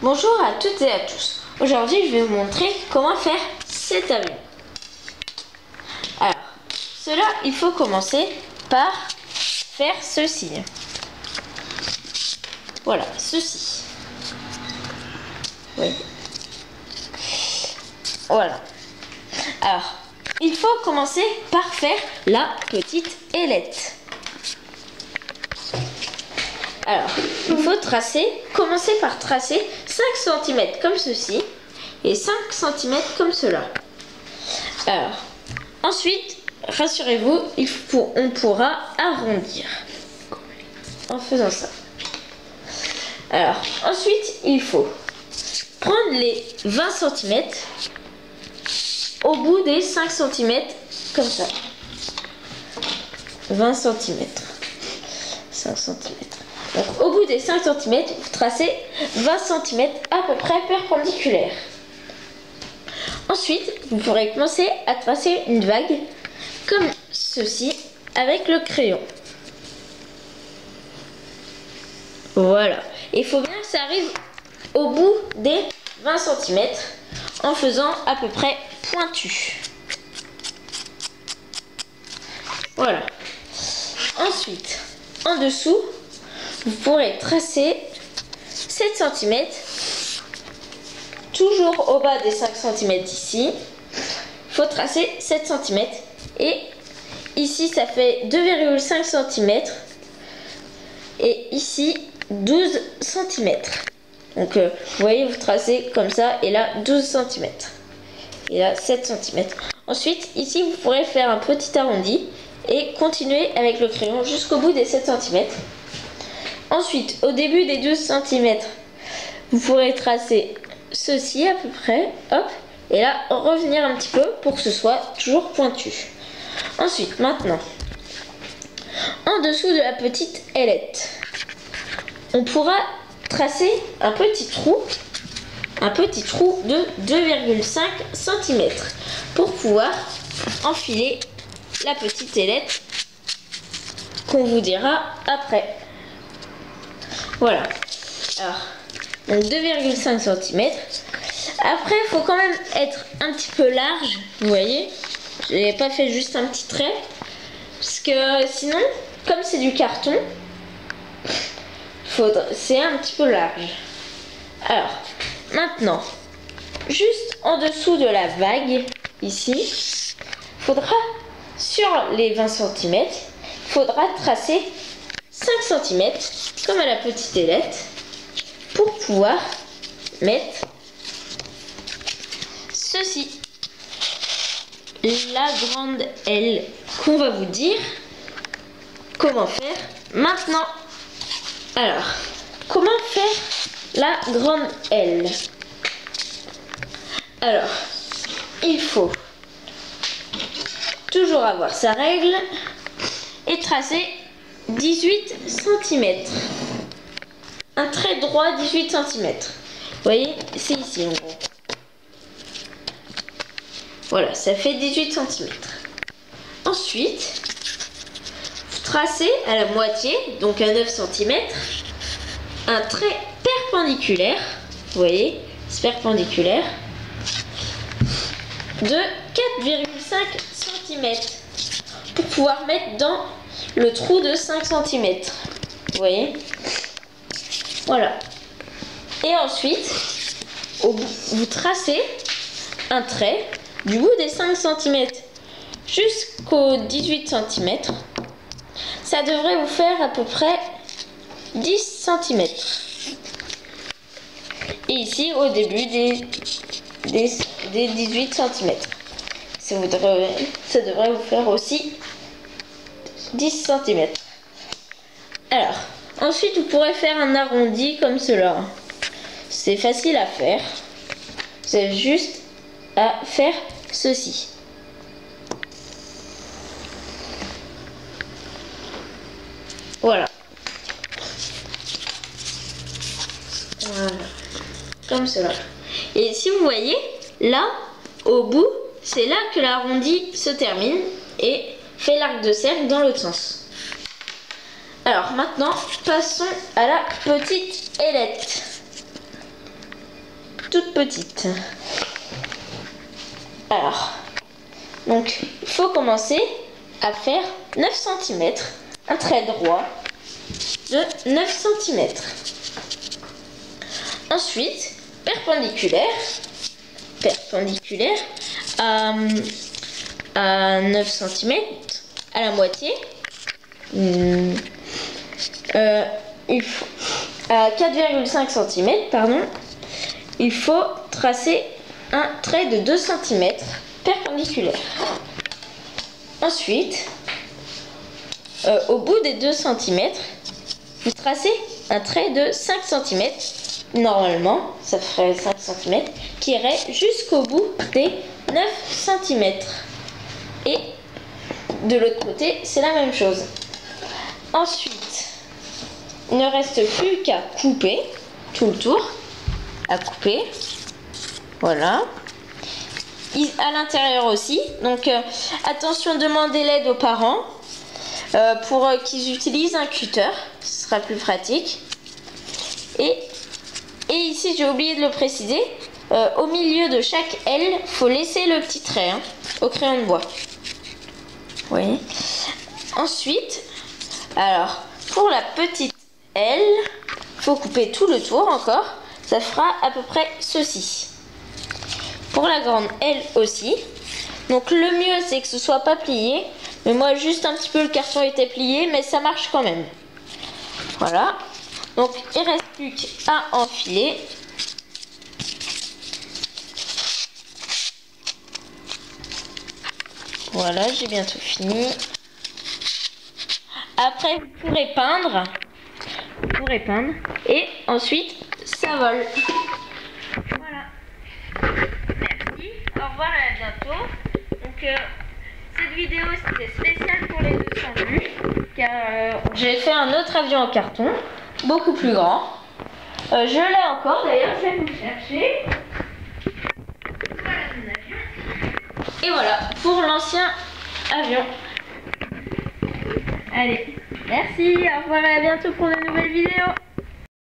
Bonjour à toutes et à tous. Aujourd'hui, je vais vous montrer comment faire cet avion. Alors, cela, il faut commencer par faire ceci. Voilà, ceci. Oui. Voilà. Alors, il faut commencer par faire la petite ailette. Alors, il faut commencer par tracer 5 cm comme ceci et 5 cm comme cela. Alors, ensuite, rassurez-vous, on pourra arrondir en faisant ça. Alors, ensuite, il faut prendre les 20 cm au bout des 5 cm comme ça. 20 cm. 5 cm. Donc, au bout des 5 cm, vous tracez 20 cm à peu près perpendiculaires. Ensuite, vous pourrez commencer à tracer une vague comme ceci avec le crayon. Voilà. Il faut bien que ça arrive au bout des 20 cm en faisant à peu près pointu. Voilà. Ensuite, en dessous, vous pourrez tracer 7 cm, toujours au bas des 5 cm ici. Il faut tracer 7 cm et ici ça fait 2,5 cm et ici 12 cm. Donc vous voyez, vous tracez comme ça et là 12 cm et là 7 cm. Ensuite ici vous pourrez faire un petit arrondi et continuer avec le crayon jusqu'au bout des 7 cm. Ensuite, au début des 12 cm, vous pourrez tracer ceci à peu près, hop, et là, revenir un petit peu pour que ce soit toujours pointu. Ensuite, maintenant, en dessous de la petite ailette, on pourra tracer un petit trou de 2,5 cm pour pouvoir enfiler la petite ailette qu'on vous dira après. Voilà. Alors, donc 2,5 cm. Après, il faut quand même être un petit peu large. Vous voyez, je n'ai pas fait juste un petit trait. Parce que sinon, comme c'est du carton, c'est un petit peu large. Alors, maintenant, juste en dessous de la vague, ici, il faudra, sur les 20 cm, il faudra tracer 5 cm comme à la petite ailette pour pouvoir mettre ceci, la grande aile qu'on va vous dire comment faire maintenant. Alors, comment faire la grande aile? Alors, il faut toujours avoir sa règle et tracer 18 cm. Un trait droit 18 cm. Vous voyez, c'est ici en gros. Voilà, ça fait 18 cm. Ensuite, vous tracez à la moitié, donc à 9 cm, un trait perpendiculaire. Vous voyez, c'est perpendiculaire. De 4,5 cm. Pour pouvoir mettre dans le trou de 5 cm. Vous voyez? Voilà. Et ensuite, vous tracez un trait du bout des 5 cm jusqu'aux 18 cm. Ça devrait vous faire à peu près 10 cm. Et ici, au début des 18 cm. Ça devrait vous faire aussi 10 cm. Alors, ensuite vous pourrez faire un arrondi comme cela. C'est facile à faire. C'est juste à faire ceci. Voilà. Voilà. Comme cela. Et si vous voyez, là, au bout, c'est là que l'arrondi se termine et fait l'arc de cercle dans l'autre sens. Alors maintenant, passons à la petite ailette. toute petite. Alors, donc il faut commencer à faire 9 cm, un trait droit de 9 cm. Ensuite, perpendiculaire à 9 cm, à la moitié. Il faut, à 4,5 cm, pardon, il faut tracer un trait de 2 cm perpendiculaire. Ensuite, au bout des 2 cm, vous tracez un trait de 5 cm. Normalement, ça ferait 5 cm qui irait jusqu'au bout des 9 cm. Et de l'autre côté, c'est la même chose. Ensuite, il ne reste plus qu'à couper tout le tour. À couper. Voilà. À l'intérieur aussi. Donc, attention, demandez l'aide aux parents pour qu'ils utilisent un cutter. Ce sera plus pratique. Et ici, j'ai oublié de le préciser. Au milieu de chaque aile, il faut laisser le petit trait au crayon de bois. Oui. Ensuite, alors, pour la petite aile, il faut couper tout le tour encore. Ça fera à peu près ceci. Pour la grande aile aussi. Donc le mieux, c'est que ce soit pas plié. Mais moi, juste un petit peu, le carton était plié, mais ça marche quand même. Voilà. Donc, il reste plus qu'à enfiler. Voilà, j'ai bientôt fini. Après, vous pourrez peindre. Et ensuite, ça vole. Voilà. Merci. Au revoir et à bientôt. Donc, cette vidéo, c'était spécial pour les 200 vues. Car j'ai fait un autre avion en carton. Beaucoup plus grand. Je l'ai encore d'ailleurs, je vais vous le chercher. Voilà mon avion. Et voilà pour l'ancien avion. Allez, merci, au revoir et à bientôt pour de nouvelles vidéos.